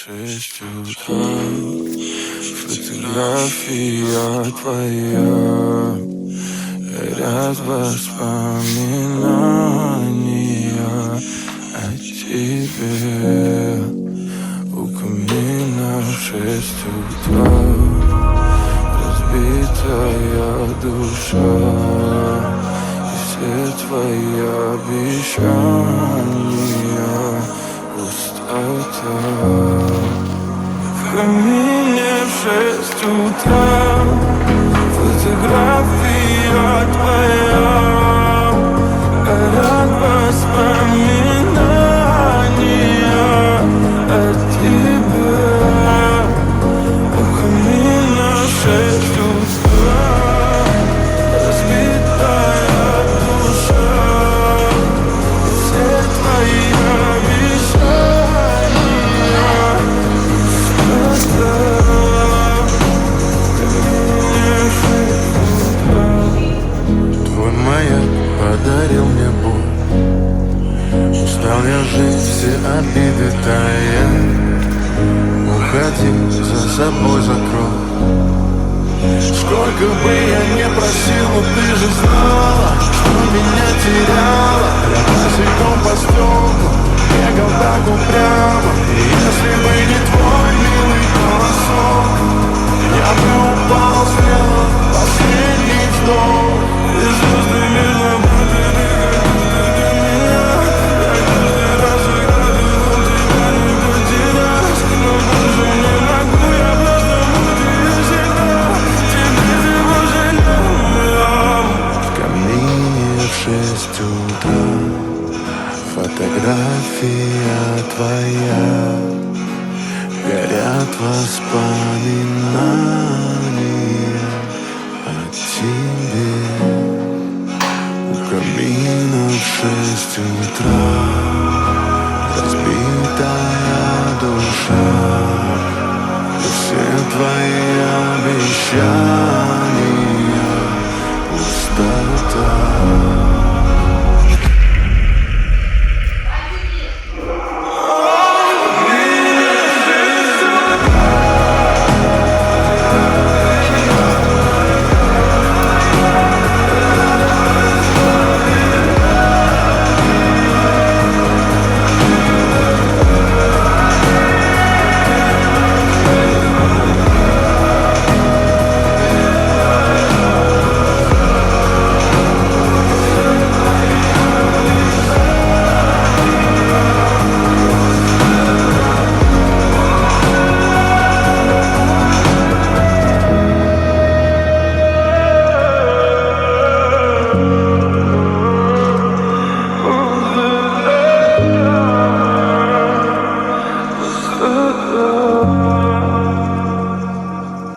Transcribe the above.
6 утра, фотография твоя, горят воспоминания о тебе. У камина в 6 утра, разбитая душа, и все твои обещания пустота. В камине в 6 утра, фотография твоя, горят воспоминания о тебе. У камина в 6 утра, разбитая душа, и все твои обещания пустота. Твой маяк подарил мне боль, устал я жить, все обиды тая. Уходи, за собой закрой. Сколько бы я не просил, но ты же знала, что меня теряла. Я босиком по стеклу бегал так упрямо, и если бы не твой милый голосок, я бы упал, сделал последний вдох. И звезды мирно будут для меня. Я каждый раз загадывал тебя не потерять, но даже не могу, я просто буду всегда тебе пожалел. В камине в 6 утра, фотография твоя, горят воспоминания о тебе. У камина в 6 утра, разбитая душа,